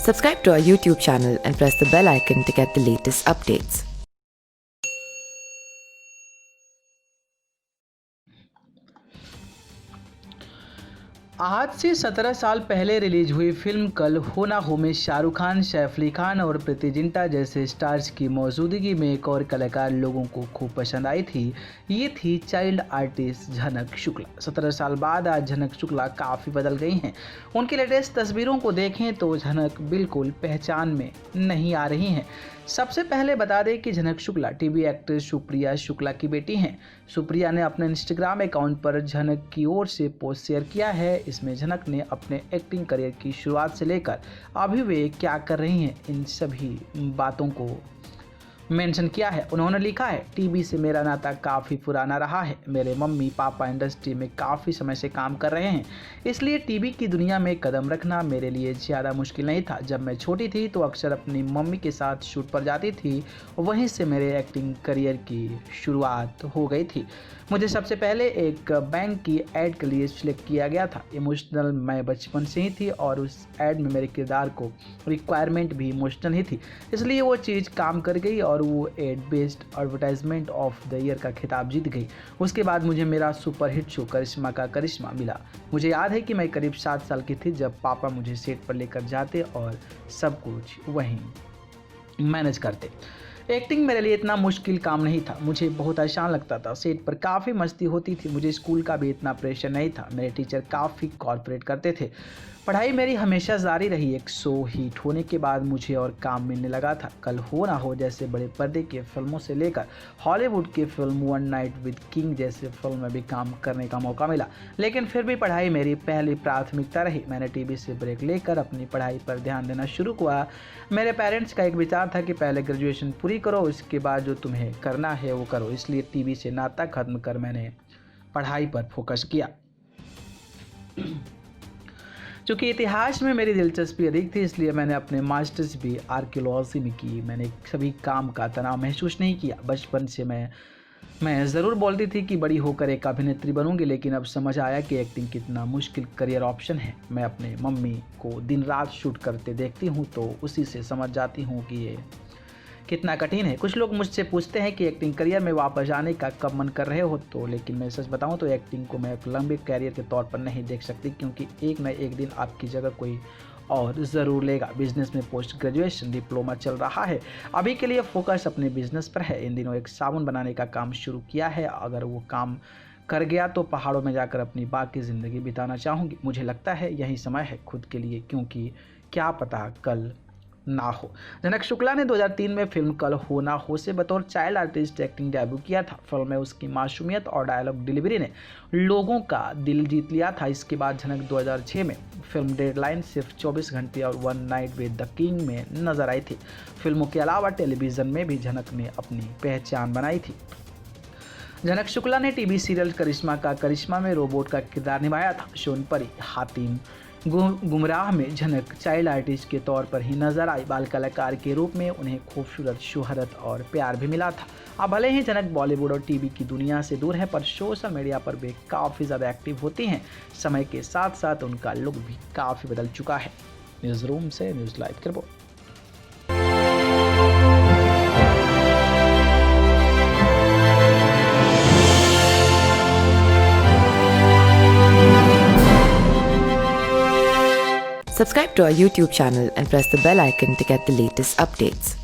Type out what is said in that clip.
Subscribe to our YouTube channel and press the bell icon to get the latest updates. आज से 17 साल पहले release हुई film कल हो ना हो में शाहरुख खान, सैफ अली खान और प्रीति जिंटा जैसे स्टार्स की मौजूदगी में एक और कलाकार लोगों को खूब पसंद आई थी। ये थी चाइल्ड आर्टिस्ट झनक शुक्ला। 17 साल बाद आज झनक शुक्ला काफ़ी बदल गई हैं। उनकी लेटेस्ट तस्वीरों को देखें तो झनक बिल्कुल पहचान में नहीं आ रही हैं। सबसे पहले बता दें कि झनक शुक्ला टीवी एक्ट्रेस सुप्रिया शुक्ला की बेटी हैं। सुप्रिया ने अपने इंस्टाग्राम अकाउंट पर झनक की ओर से पोस्ट शेयर किया है। इसमें झनक ने अपने एक्टिंग करियर की शुरुआत से लेकर अभी वे क्या कर रही हैं इन सभी बातों को मेंशन किया है। उन्होंने लिखा है, टीवी से मेरा नाता काफ़ी पुराना रहा है। मेरे मम्मी पापा इंडस्ट्री में काफ़ी समय से काम कर रहे हैं, इसलिए टीवी की दुनिया में कदम रखना मेरे लिए ज़्यादा मुश्किल नहीं था। जब मैं छोटी थी तो अक्सर अपनी मम्मी के साथ शूट पर जाती थी, वहीं से मेरे एक्टिंग करियर की शुरुआत हो गई थी। मुझे सबसे पहले एक बैंक की ऐड के लिए सिलेक्ट किया गया था। इमोशनल मैं बचपन से ही थी और उस ऐड में मेरे किरदार को रिक्वायरमेंट भी इमोशनल ही थी, इसलिए वो चीज़ काम कर गई और वो ad based advertisement of the year का खिताब जीत गई। उसके बाद मुझे मेरा सुपरहिट शो करिश्मा का करिश्मा मिला। मुझे याद है कि मैं करीब 7 साल की थी जब पापा मुझे सेट पर लेकर जाते और सब कुछ वहीं मैनेज करते। एक्टिंग मेरे लिए इतना मुश्किल काम नहीं था, मुझे बहुत आसान लगता था। सेट पर काफ़ी मस्ती होती थी, मुझे स्कूल का भी इतना प्रेशर नहीं था। मेरे टीचर काफ़ी कॉर्पोरेट करते थे। पढ़ाई मेरी हमेशा जारी रही। एक शो हिट होने के बाद मुझे और काम मिलने लगा था। कल हो ना हो जैसे बड़े पर्दे के फिल्मों से लेकर हॉलीवुड की film one night with king जैसे फिल्म में भी काम करने का मौका मिला, लेकिन फिर भी पढ़ाई मेरी पहली प्राथमिकता रही। मैंने टीवी से ब्रेक लेकर अपनी पढ़ाई पर ध्यान देना शुरू किया। मेरे पेरेंट्स का एक विचार था कि पहले ग्रेजुएशन पूरी करो, उसके बाद जो तुम्हें करना है वो करो, इसलिए टीवी से नाता खत्म कर मैंने पढ़ाई पर फोकस किया। चूँकि इतिहास में मेरी दिलचस्पी अधिक थी, इसलिए मैंने अपने मास्टर्स भी आर्कियोलॉजी में की। मैंने सभी काम का तनाव महसूस नहीं किया। बचपन से मैं ज़रूर बोलती थी कि बड़ी होकर एक अभिनेत्री बनूंगी, लेकिन अब समझ आया कि एक्टिंग कितना मुश्किल करियर ऑप्शन है। मैं अपने मम्मी को दिन रात शूट करते देखती हूँ तो उसी से समझ जाती हूँ कि ये कितना कठिन है। कुछ लोग मुझसे पूछते हैं कि एक्टिंग करियर में वापस आने का कब मन कर रहे हो तो, लेकिन मैं सच बताऊं तो एक्टिंग को मैं एक लंबे कैरियर के तौर पर नहीं देख सकती, क्योंकि एक न एक दिन आपकी जगह कोई और ज़रूर लेगा। बिजनेस में पोस्ट ग्रेजुएशन डिप्लोमा चल रहा है। अभी के लिए फोकस अपने बिजनेस पर है। इन दिनों एक साबुन बनाने का काम शुरू किया है। अगर वो काम कर गया तो पहाड़ों में जाकर अपनी बाकी ज़िंदगी बिताना चाहूँगी। मुझे लगता है यही समय है खुद के लिए, क्योंकि क्या पता कल ना हो। झनक शुक्ला ने 2003 में फिल्म कल हो ना हो से बतौर चाइल्ड आर्टिस्ट एक्टिंग डेब्यू किया था। फिल्म में उसकी मासूमियत और डायलॉग डिलीवरी ने लोगों का दिल जीत लिया था। इसके बाद झनक 2006 में फिल्म डेडलाइन सिर्फ 24 घंटे और one night with the king में नजर आई थी। फिल्मों के अलावा टेलीविज़न में भी झनक ने अपनी पहचान बनाई थी। झनक शुक्ला ने टीवी सीरियल करिश्मा का करिश्मा में रोबोट का किरदार निभाया था। सोनपरी हातिम गुमराह में झनक चाइल्ड आर्टिस्ट के तौर पर ही नजर आई। बाल कलाकार के रूप में उन्हें खूबसूरत शोहरत और प्यार भी मिला था। अब भले ही झनक बॉलीवुड और टीवी की दुनिया से दूर है, पर सोशल मीडिया पर वे काफ़ी ज़्यादा एक्टिव होती हैं। समय के साथ साथ उनका लुक भी काफ़ी बदल चुका है। न्यूज़ रूम से न्यूज़ लाइव की report. Subscribe to our YouTube channel and press the bell icon to get the latest updates.